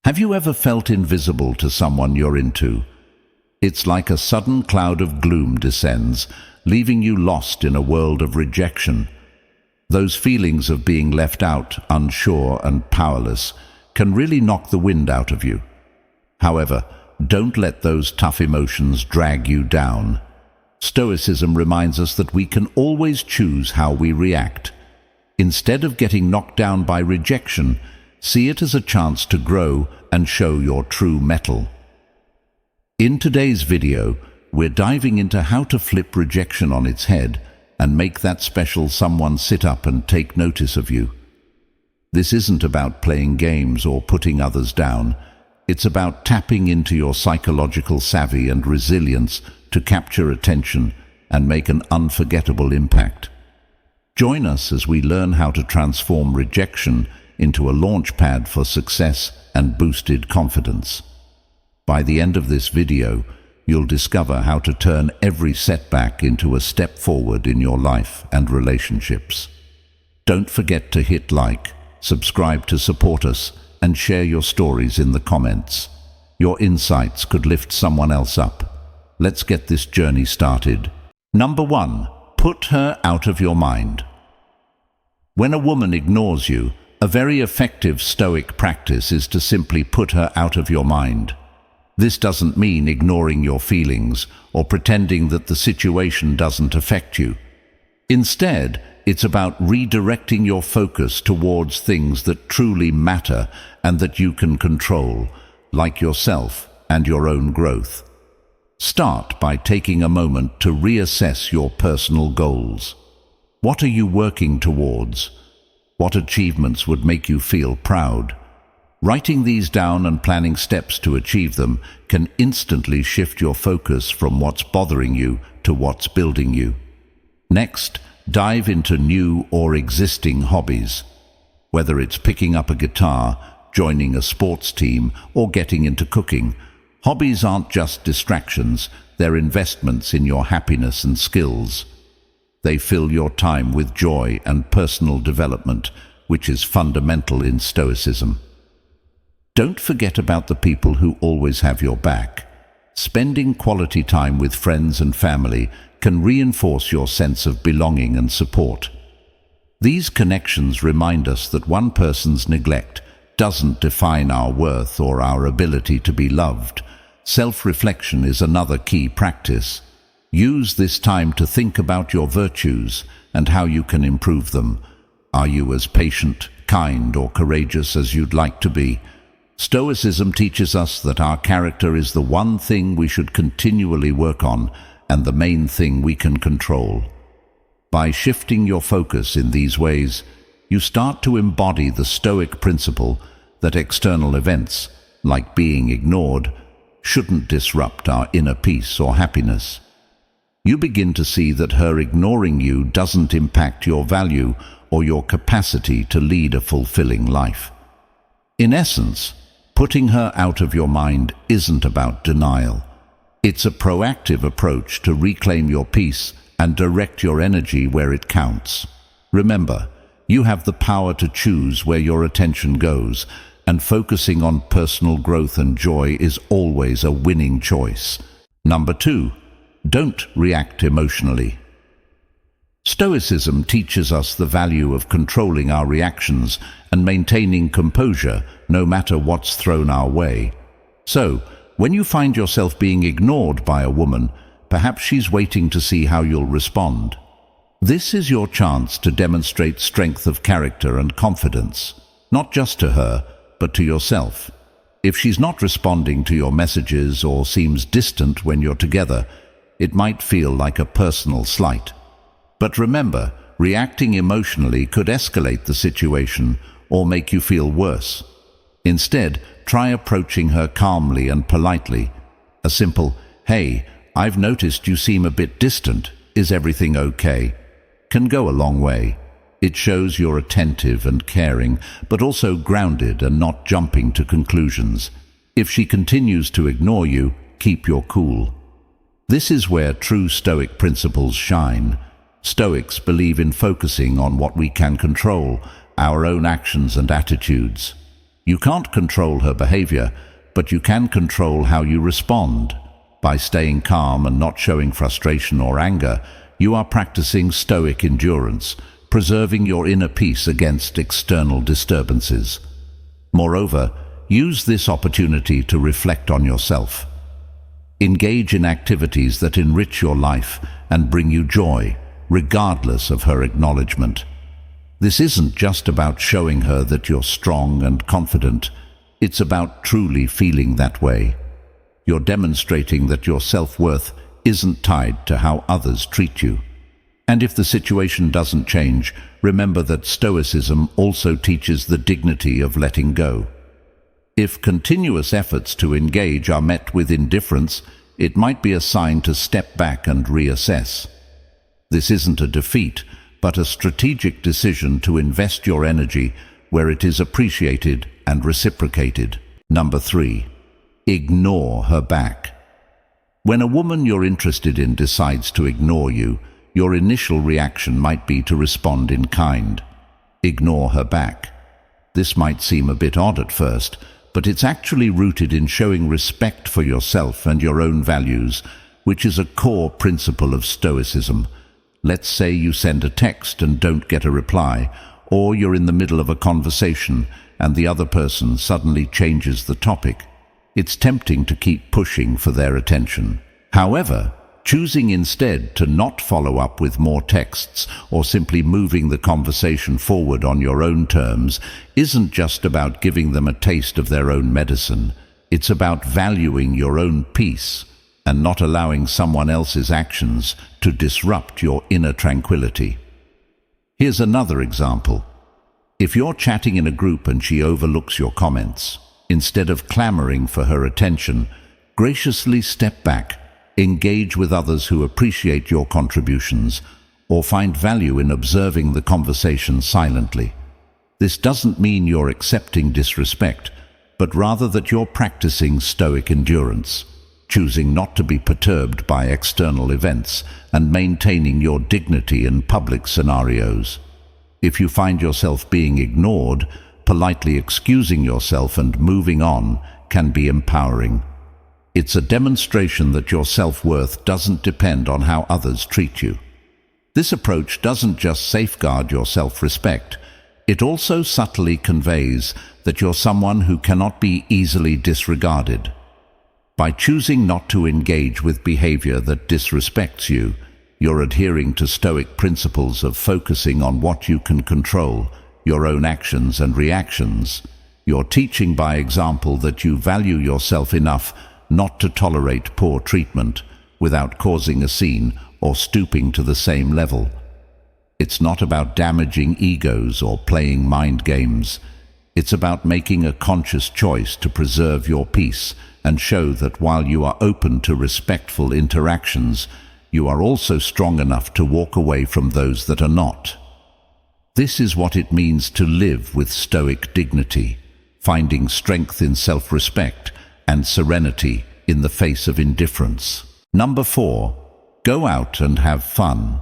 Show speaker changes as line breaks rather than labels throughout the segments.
Have you ever felt invisible to someone you're into? It's like a sudden cloud of gloom descends, leaving you lost in a world of rejection. Those feelings of being left out, unsure and powerless, can really knock the wind out of you. However, don't let those tough emotions drag you down. Stoicism reminds us that we can always choose how we react. Instead of getting knocked down by rejection, see it as a chance to grow and show your true mettle. In today's video, we're diving into how to flip rejection on its head and make that special someone sit up and take notice of you. This isn't about playing games or putting others down. It's about tapping into your psychological savvy and resilience to capture attention and make an unforgettable impact. Join us as we learn how to transform rejection into a launchpad for success and boosted confidence. By the end of this video, you'll discover how to turn every setback into a step forward in your life and relationships. Don't forget to hit like, subscribe to support us, and share your stories in the comments. Your insights could lift someone else up. Let's get this journey started. Number 1. Put her out of your mind. When a woman ignores you, a very effective Stoic practice is to simply put her out of your mind. This doesn't mean ignoring your feelings or pretending that the situation doesn't affect you. Instead, it's about redirecting your focus towards things that truly matter and that you can control, like yourself and your own growth. Start by taking a moment to reassess your personal goals. What are you working towards? What achievements would make you feel proud? Writing these down and planning steps to achieve them can instantly shift your focus from what's bothering you to what's building you. Next, dive into new or existing hobbies. Whether it's picking up a guitar, joining a sports team, or getting into cooking, hobbies aren't just distractions, they're investments in your happiness and skills. They fill your time with joy and personal development, which is fundamental in Stoicism. Don't forget about the people who always have your back. Spending quality time with friends and family can reinforce your sense of belonging and support. These connections remind us that one person's neglect doesn't define our worth or our ability to be loved. Self-reflection is another key practice. Use this time to think about your virtues and how you can improve them. Are you as patient, kind, or courageous as you'd like to be? Stoicism teaches us that our character is the one thing we should continually work on and the main thing we can control. By shifting your focus in these ways, you start to embody the Stoic principle that external events, like being ignored, shouldn't disrupt our inner peace or happiness. You begin to see that her ignoring you doesn't impact your value or your capacity to lead a fulfilling life. In essence, putting her out of your mind isn't about denial. It's a proactive approach to reclaim your peace and direct your energy where it counts. Remember, you have the power to choose where your attention goes, and focusing on personal growth and joy is always a winning choice. Number 2. Don't react emotionally. Stoicism teaches us the value of controlling our reactions and maintaining composure no matter what's thrown our way. So, when you find yourself being ignored by a woman, perhaps she's waiting to see how you'll respond. This is your chance to demonstrate strength of character and confidence, not just to her, but to yourself. If she's not responding to your messages or seems distant when you're together, it might feel like a personal slight. But remember, reacting emotionally could escalate the situation or make you feel worse. Instead, try approaching her calmly and politely. A simple, "Hey, I've noticed you seem a bit distant. Is everything okay?" can go a long way. It shows you're attentive and caring, but also grounded and not jumping to conclusions. If she continues to ignore you, keep your cool. This is where true Stoic principles shine. Stoics believe in focusing on what we can control, our own actions and attitudes. You can't control her behavior, but you can control how you respond. By staying calm and not showing frustration or anger, you are practicing Stoic endurance, preserving your inner peace against external disturbances. Moreover, use this opportunity to reflect on yourself. Engage in activities that enrich your life and bring you joy, regardless of her acknowledgement. This isn't just about showing her that you're strong and confident. It's about truly feeling that way. You're demonstrating that your self-worth isn't tied to how others treat you. And if the situation doesn't change, remember that Stoicism also teaches the dignity of letting go. If continuous efforts to engage are met with indifference, it might be a sign to step back and reassess. This isn't a defeat, but a strategic decision to invest your energy where it is appreciated and reciprocated. Number 3. Ignore her back. When a woman you're interested in decides to ignore you, your initial reaction might be to respond in kind. Ignore her back. This might seem a bit odd at first, but it's actually rooted in showing respect for yourself and your own values, which is a core principle of Stoicism. Let's say you send a text and don't get a reply, or you're in the middle of a conversation and the other person suddenly changes the topic. It's tempting to keep pushing for their attention. However, choosing instead to not follow up with more texts or simply moving the conversation forward on your own terms isn't just about giving them a taste of their own medicine. It's about valuing your own peace and not allowing someone else's actions to disrupt your inner tranquility. Here's another example. If you're chatting in a group and she overlooks your comments, instead of clamoring for her attention, graciously step back, engage with others who appreciate your contributions, or find value in observing the conversation silently. This doesn't mean you're accepting disrespect, but rather that you're practicing Stoic endurance, choosing not to be perturbed by external events and maintaining your dignity in public scenarios. If you find yourself being ignored, politely excusing yourself and moving on can be empowering. It's a demonstration that your self-worth doesn't depend on how others treat you. This approach doesn't just safeguard your self-respect, it also subtly conveys that you're someone who cannot be easily disregarded. By choosing not to engage with behavior that disrespects you, you're adhering to Stoic principles of focusing on what you can control, your own actions and reactions. You're teaching by example that you value yourself enough not to tolerate poor treatment without causing a scene or stooping to the same level. It's not about damaging egos or playing mind games. It's about making a conscious choice to preserve your peace and show that while you are open to respectful interactions, you are also strong enough to walk away from those that are not. This is what it means to live with Stoic dignity, finding strength in self-respect and serenity in the face of indifference. Number 4. Go out and have fun.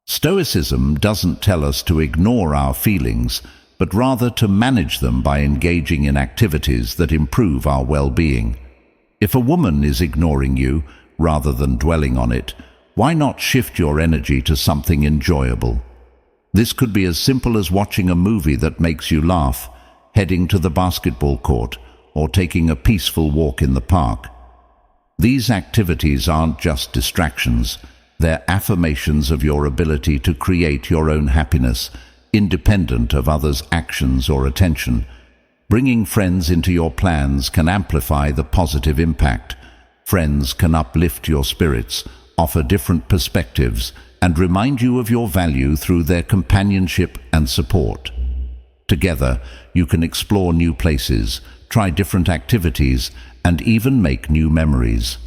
Stoicism doesn't tell us to ignore our feelings, but rather to manage them by engaging in activities that improve our well-being. If a woman is ignoring you, rather than dwelling on it, why not shift your energy to something enjoyable? This could be as simple as watching a movie that makes you laugh, heading to the basketball court, or taking a peaceful walk in the park. These activities aren't just distractions, they're affirmations of your ability to create your own happiness, independent of others' actions or attention. Bringing friends into your plans can amplify the positive impact. Friends can uplift your spirits, offer different perspectives, and remind you of your value through their companionship and support. Together, you can explore new places, try different activities, and even make new memories.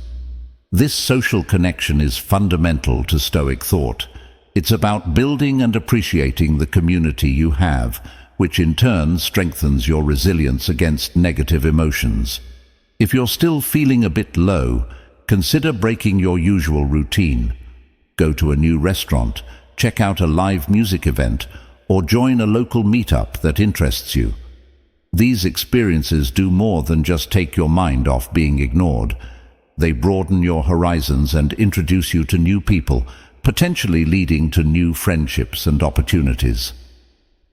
This social connection is fundamental to Stoic thought. It's about building and appreciating the community you have, which in turn strengthens your resilience against negative emotions. If you're still feeling a bit low, consider breaking your usual routine. Go to a new restaurant, check out a live music event, or join a local meetup that interests you. These experiences do more than just take your mind off being ignored. They broaden your horizons and introduce you to new people, potentially leading to new friendships and opportunities.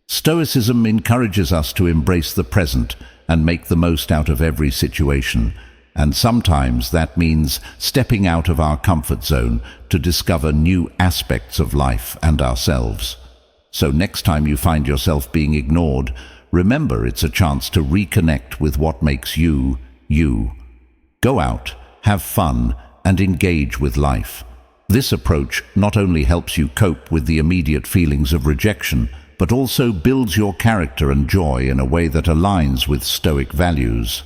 Stoicism encourages us to embrace the present and make the most out of every situation, and sometimes that means stepping out of our comfort zone to discover new aspects of life and ourselves. So next time you find yourself being ignored, remember it's a chance to reconnect with what makes you, you. Go out, have fun, and engage with life. This approach not only helps you cope with the immediate feelings of rejection, but also builds your character and joy in a way that aligns with Stoic values.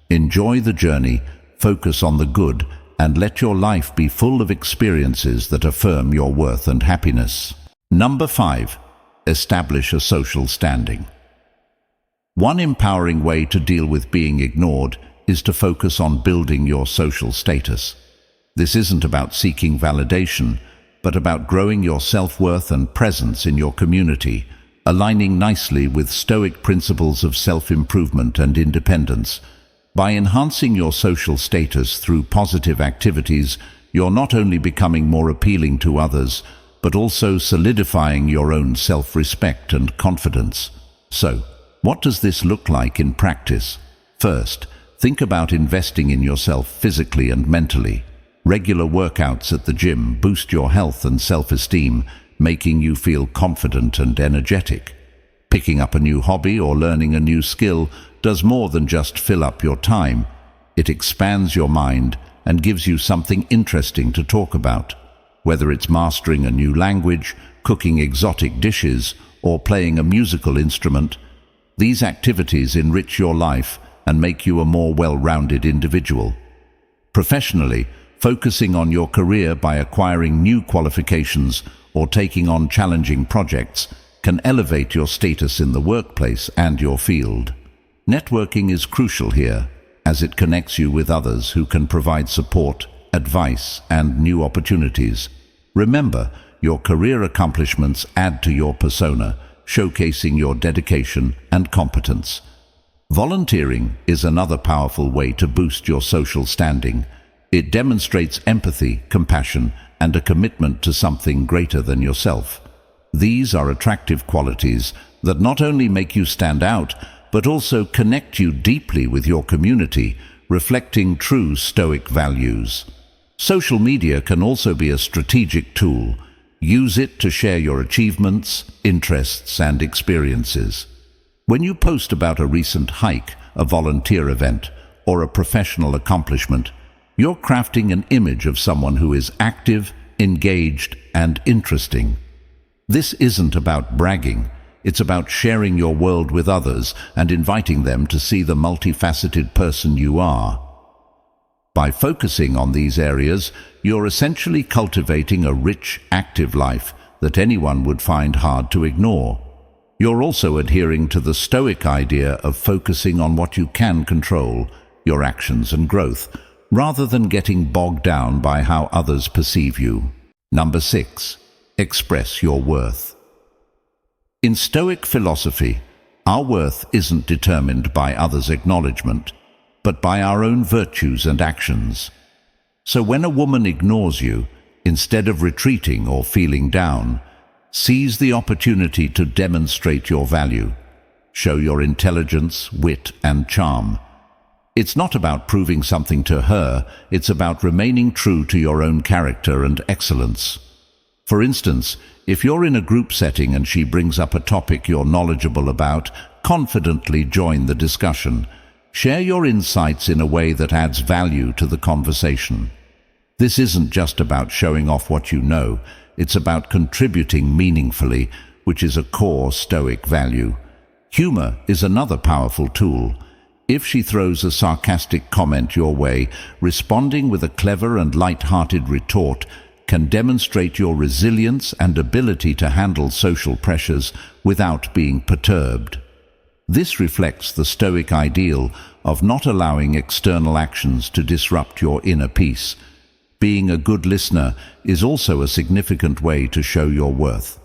Enjoy the journey, focus on the good, and let your life be full of experiences that affirm your worth and happiness. Number 5. Establish a social standing. One empowering way to deal with being ignored is to focus on building your social status. This isn't about seeking validation, but about growing your self-worth and presence in your community, aligning nicely with Stoic principles of self-improvement and independence. By enhancing your social status through positive activities, you're not only becoming more appealing to others, but also solidifying your own self-respect and confidence. So, what does this look like in practice? First, think about investing in yourself physically and mentally. Regular workouts at the gym boost your health and self-esteem, making you feel confident and energetic. Picking up a new hobby or learning a new skill does more than just fill up your time. It expands your mind and gives you something interesting to talk about. Whether it's mastering a new language, cooking exotic dishes, or playing a musical instrument, these activities enrich your life and make you a more well-rounded individual. Professionally, focusing on your career by acquiring new qualifications or taking on challenging projects can elevate your status in the workplace and your field. Networking is crucial here, as it connects you with others who can provide support, advice, and new opportunities. Remember, your career accomplishments add to your persona, showcasing your dedication and competence. Volunteering is another powerful way to boost your social standing. It demonstrates empathy, compassion, and a commitment to something greater than yourself. These are attractive qualities that not only make you stand out, but also connect you deeply with your community, reflecting true Stoic values. Social media can also be a strategic tool. Use it to share your achievements, interests, and experiences. When you post about a recent hike, a volunteer event, or a professional accomplishment, you're crafting an image of someone who is active, engaged, and interesting. This isn't about bragging. It's about sharing your world with others and inviting them to see the multifaceted person you are. By focusing on these areas, you're essentially cultivating a rich, active life that anyone would find hard to ignore. You're also adhering to the Stoic idea of focusing on what you can control, your actions and growth, rather than getting bogged down by how others perceive you. Number 6. Express your worth. In Stoic philosophy, our worth isn't determined by others' acknowledgement, but by our own virtues and actions. So when a woman ignores you, instead of retreating or feeling down, seize the opportunity to demonstrate your value. Show your intelligence, wit, and charm. It's not about proving something to her, it's about remaining true to your own character and excellence. For instance, if you're in a group setting and she brings up a topic you're knowledgeable about, confidently join the discussion. Share your insights in a way that adds value to the conversation. This isn't just about showing off what you know, it's about contributing meaningfully, which is a core Stoic value. Humor is another powerful tool. If she throws a sarcastic comment your way, responding with a clever and light-hearted retort can demonstrate your resilience and ability to handle social pressures without being perturbed. This reflects the Stoic ideal of not allowing external actions to disrupt your inner peace. Being a good listener is also a significant way to show your worth.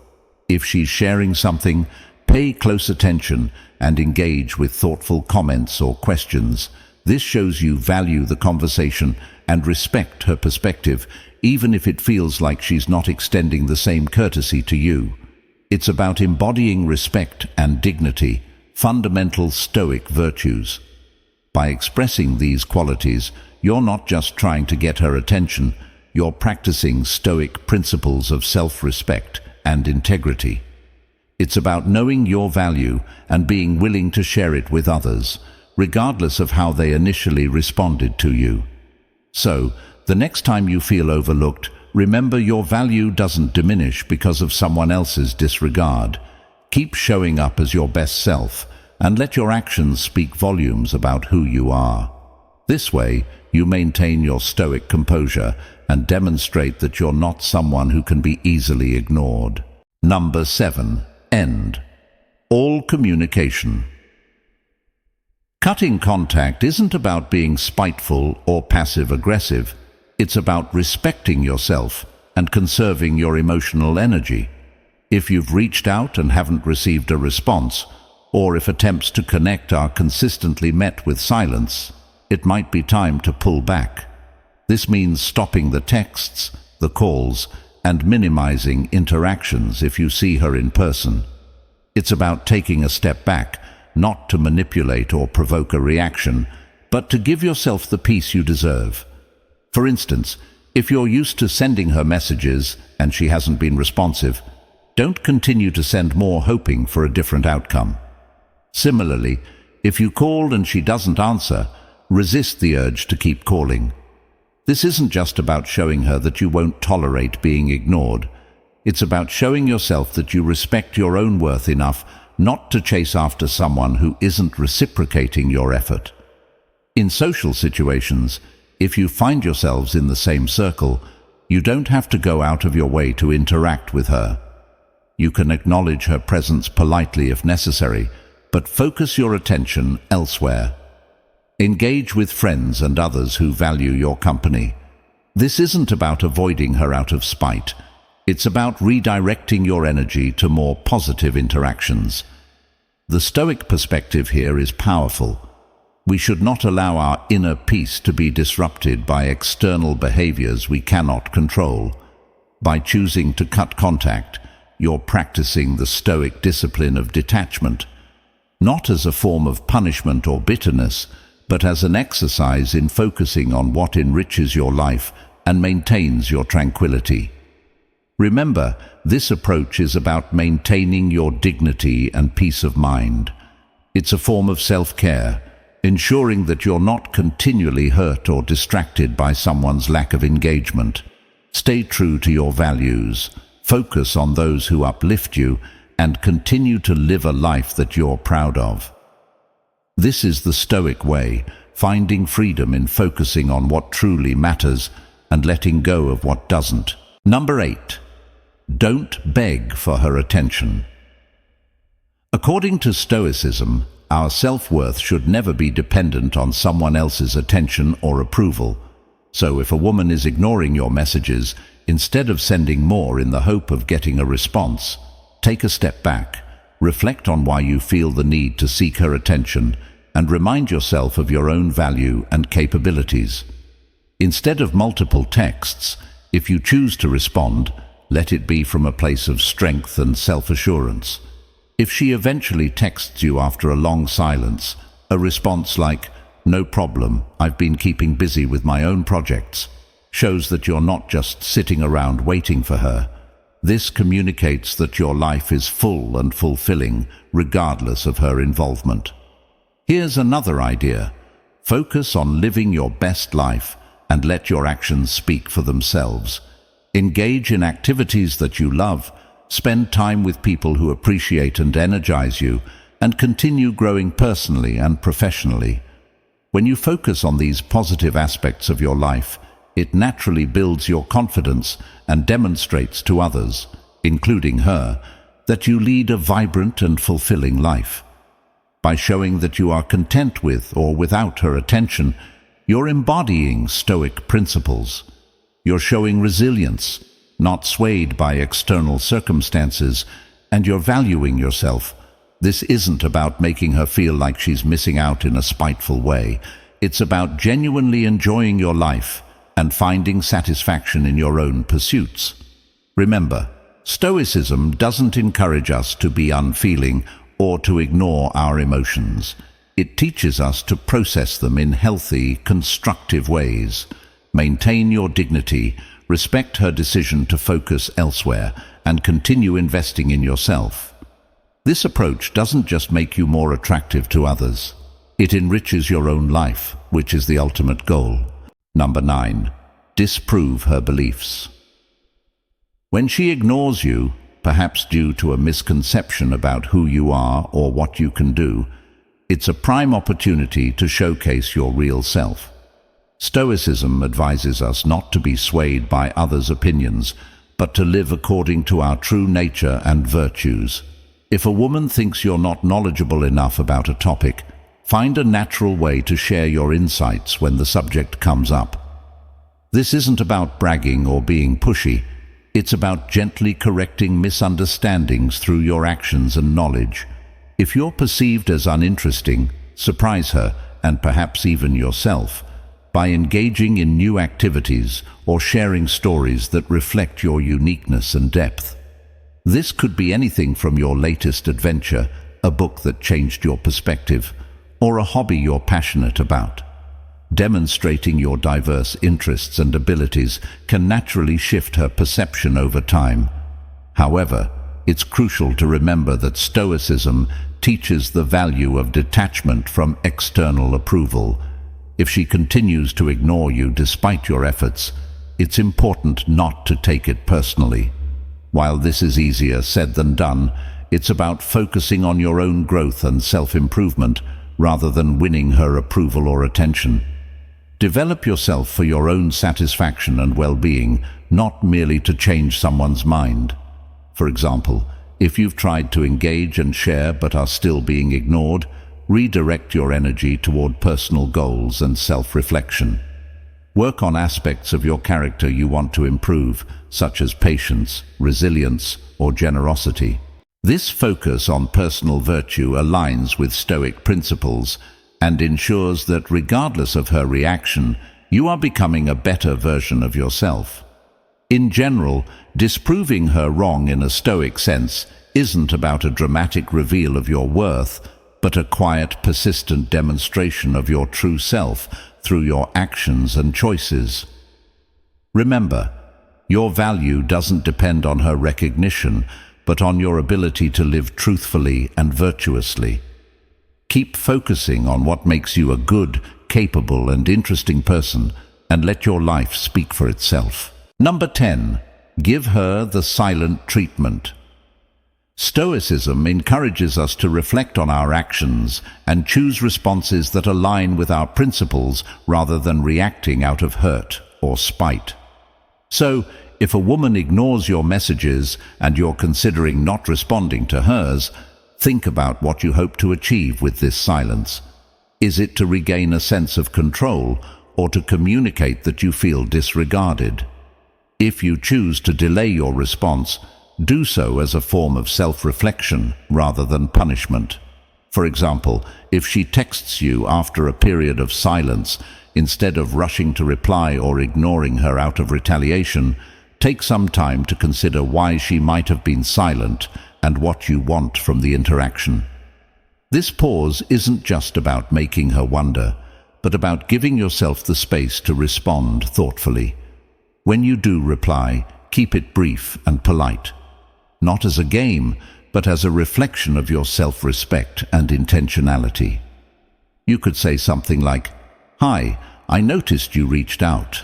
If she's sharing something, Pay close attention and engage with thoughtful comments or questions. This shows you value the conversation and respect her perspective, even if it feels like she's not extending the same courtesy to you. It's about embodying respect and dignity, fundamental Stoic virtues. By expressing these qualities, you're not just trying to get her attention, you're practicing Stoic principles of self-respect and integrity. It's about knowing your value and being willing to share it with others, regardless of how they initially responded to you. So, the next time you feel overlooked, remember your value doesn't diminish because of someone else's disregard. Keep showing up as your best self, and let your actions speak volumes about who you are. This way, you maintain your Stoic composure and demonstrate that you're not someone who can be easily ignored. Number 7. End all communication. Cutting contact isn't about being spiteful or passive-aggressive. It's about respecting yourself and conserving your emotional energy. If you've reached out and haven't received a response, or if attempts to connect are consistently met with silence, it might be time to pull back. This means stopping the texts, the calls, and minimizing interactions if you see her in person. It's about taking a step back, not to manipulate or provoke a reaction, but to give yourself the peace you deserve. For instance, if you're used to sending her messages and she hasn't been responsive, don't continue to send more hoping for a different outcome. Similarly, if you called and she doesn't answer, resist the urge to keep calling. This isn't just about showing her that you won't tolerate being ignored. It's about showing yourself that you respect your own worth enough not to chase after someone who isn't reciprocating your effort. In social situations, if you find yourselves in the same circle, you don't have to go out of your way to interact with her. You can acknowledge her presence politely if necessary, but focus your attention elsewhere. Engage with friends and others who value your company. This isn't about avoiding her out of spite. It's about redirecting your energy to more positive interactions. The Stoic perspective here is powerful. We should not allow our inner peace to be disrupted by external behaviors we cannot control. By choosing to cut contact, you're practicing the Stoic discipline of detachment, not as a form of punishment or bitterness, but as an exercise in focusing on what enriches your life and maintains your tranquility. Remember, this approach is about maintaining your dignity and peace of mind. It's a form of self-care, ensuring that you're not continually hurt or distracted by someone's lack of engagement. Stay true to your values, focus on those who uplift you, and continue to live a life that you're proud of. This is the Stoic way, finding freedom in focusing on what truly matters and letting go of what doesn't. Number 8. Don't beg for her attention. According to Stoicism, our self-worth should never be dependent on someone else's attention or approval. So if a woman is ignoring your messages, instead of sending more in the hope of getting a response, take a step back, reflect on why you feel the need to seek her attention, and remind yourself of your own value and capabilities. Instead of multiple texts, if you choose to respond, let it be from a place of strength and self-assurance. If she eventually texts you after a long silence, a response like, "No problem, I've been keeping busy with my own projects," shows that you're not just sitting around waiting for her. This communicates that your life is full and fulfilling, regardless of her involvement. Here's another idea. Focus on living your best life and let your actions speak for themselves. Engage in activities that you love, spend time with people who appreciate and energize you, and continue growing personally and professionally. When you focus on these positive aspects of your life, it naturally builds your confidence and demonstrates to others, including her, that you lead a vibrant and fulfilling life. By showing that you are content with or without her attention, you're embodying Stoic principles. You're showing resilience, not swayed by external circumstances, and you're valuing yourself, This isn't about making her feel like she's missing out in a spiteful way. It's about genuinely enjoying your life and finding satisfaction in your own pursuits. Remember, Stoicism doesn't encourage us to be unfeeling or to ignore our emotions. It teaches us to process them in healthy, constructive ways. Maintain your dignity, respect her decision to focus elsewhere, and continue investing in yourself. This approach doesn't just make you more attractive to others. It enriches your own life, which is the ultimate goal. Number 9. Disprove her beliefs. When she ignores you, perhaps due to a misconception about who you are or what you can do, it's a prime opportunity to showcase your real self. Stoicism advises us not to be swayed by others' opinions, but to live according to our true nature and virtues. If a woman thinks you're not knowledgeable enough about a topic, find a natural way to share your insights when the subject comes up. This isn't about bragging or being pushy. It's about gently correcting misunderstandings through your actions and knowledge. If you're perceived as uninteresting, surprise her, and perhaps even yourself, by engaging in new activities or sharing stories that reflect your uniqueness and depth. This could be anything from your latest adventure, a book that changed your perspective, or a hobby you're passionate about. Demonstrating your diverse interests and abilities can naturally shift her perception over time. However, it's crucial to remember that Stoicism teaches the value of detachment from external approval. If she continues to ignore you despite your efforts, it's important not to take it personally. While this is easier said than done, it's about focusing on your own growth and self-improvement rather than winning her approval or attention. Develop yourself for your own satisfaction and well-being, not merely to change someone's mind. For example, if you've tried to engage and share but are still being ignored, redirect your energy toward personal goals and self-reflection. Work on aspects of your character you want to improve, such as patience, resilience, or generosity. This focus on personal virtue aligns with Stoic principles and ensures that regardless of her reaction, you are becoming a better version of yourself. In general, disproving her wrong in a Stoic sense isn't about a dramatic reveal of your worth, but a quiet, persistent demonstration of your true self through your actions and choices. Remember, your value doesn't depend on her recognition, but on your ability to live truthfully and virtuously. Keep focusing on what makes you a good, capable, and interesting person, and let your life speak for itself. Number 10. Give her the silent treatment. Stoicism encourages us to reflect on our actions and choose responses that align with our principles rather than reacting out of hurt or spite. So, if a woman ignores your messages and you're considering not responding to hers, think about what you hope to achieve with this silence. Is it to regain a sense of control or to communicate that you feel disregarded? If you choose to delay your response, do so as a form of self-reflection rather than punishment. For example, if she texts you after a period of silence, instead of rushing to reply or ignoring her out of retaliation, take some time to consider why she might have been silent and what you want from the interaction. This pause isn't just about making her wonder, but about giving yourself the space to respond thoughtfully. When you do reply, keep it brief and polite. Not as a game, but as a reflection of your self-respect and intentionality. You could say something like, "Hi, I noticed you reached out.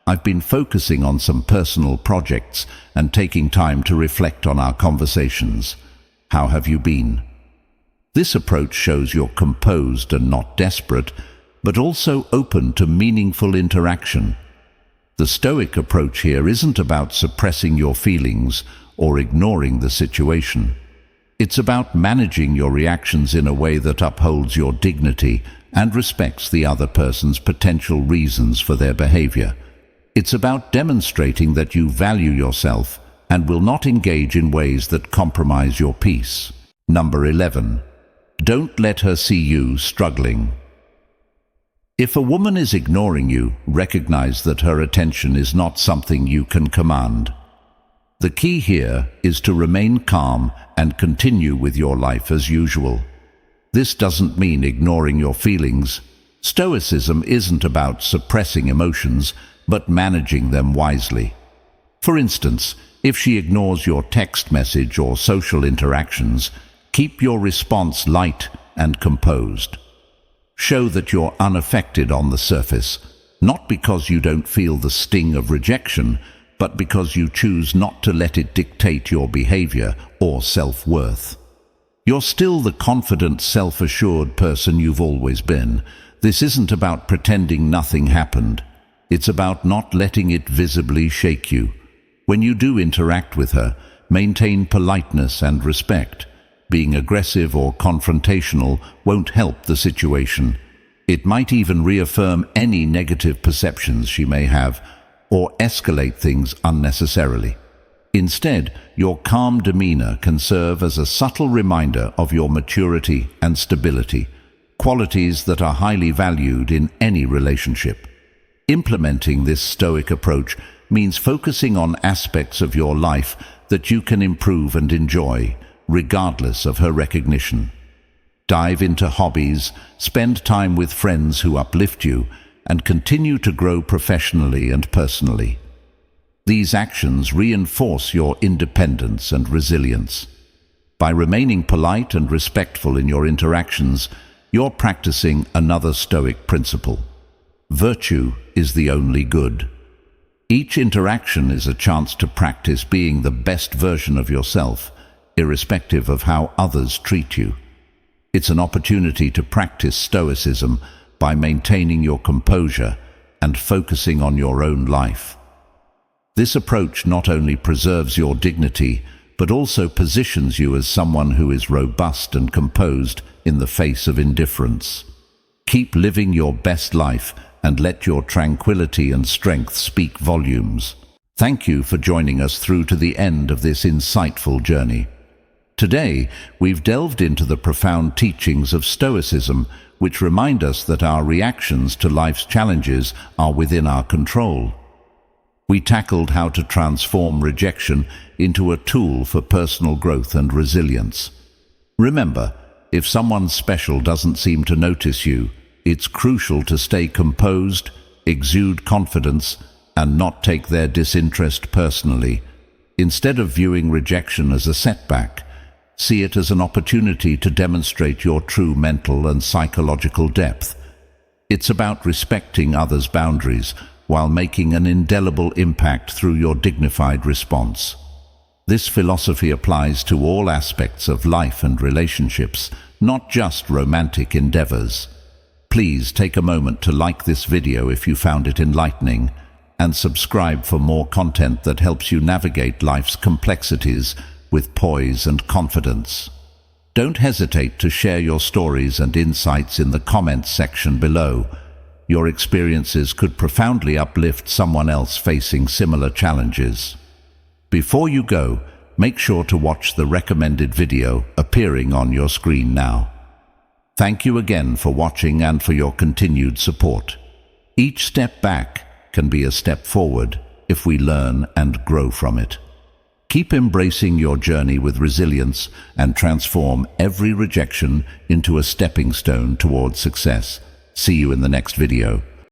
I've been focusing on some personal projects and taking time to reflect on our conversations. How have you been?" This approach shows you're composed and not desperate, but also open to meaningful interaction. The Stoic approach here isn't about suppressing your feelings or ignoring the situation. It's about managing your reactions in a way that upholds your dignity and respects the other person's potential reasons for their behavior. It's about demonstrating that you value yourself and will not engage in ways that compromise your peace. Number 11. Don't let her see you struggling. If a woman is ignoring you, recognize that her attention is not something you can command. The key here is to remain calm and continue with your life as usual. This doesn't mean ignoring your feelings. Stoicism isn't about suppressing emotions, but managing them wisely. For instance, if she ignores your text message or social interactions, keep your response light and composed. Show that you're unaffected on the surface, not because you don't feel the sting of rejection, but because you choose not to let it dictate your behavior or self-worth. You're still the confident, self-assured person you've always been. This isn't about pretending nothing happened. It's about not letting it visibly shake you. When you do interact with her, maintain politeness and respect. Being aggressive or confrontational won't help the situation. It might even reaffirm any negative perceptions she may have, or escalate things unnecessarily. Instead, your calm demeanor can serve as a subtle reminder of your maturity and stability, qualities that are highly valued in any relationship. Implementing this Stoic approach means focusing on aspects of your life that you can improve and enjoy, regardless of her recognition. Dive into hobbies, spend time with friends who uplift you, and continue to grow professionally and personally. These actions reinforce your independence and resilience. By remaining polite and respectful in your interactions, you're practicing another Stoic principle. Virtue is the only good. Each interaction is a chance to practice being the best version of yourself, irrespective of how others treat you. It's an opportunity to practice Stoicism by maintaining your composure and focusing on your own life. This approach not only preserves your dignity, but also positions you as someone who is robust and composed in the face of indifference. Keep living your best life and let your tranquility and strength speak volumes. Thank you for joining us through to the end of this insightful journey. Today, we've delved into the profound teachings of Stoicism, which remind us that our reactions to life's challenges are within our control. We tackled how to transform rejection into a tool for personal growth and resilience. Remember, if someone special doesn't seem to notice you, it's crucial to stay composed, exude confidence, and not take their disinterest personally. Instead of viewing rejection as a setback, see it as an opportunity to demonstrate your true mental and psychological depth. It's about respecting others' boundaries while making an indelible impact through your dignified response. This philosophy applies to all aspects of life and relationships, not just romantic endeavors. Please take a moment to like this video if you found it enlightening, and subscribe for more content that helps you navigate life's complexities with poise and confidence. Don't hesitate to share your stories and insights in the comments section below. Your experiences could profoundly uplift someone else facing similar challenges. Before you go, make sure to watch the recommended video appearing on your screen now. Thank you again for watching and for your continued support. Each step back can be a step forward if we learn and grow from it. Keep embracing your journey with resilience and transform every rejection into a stepping stone towards success. See you in the next video.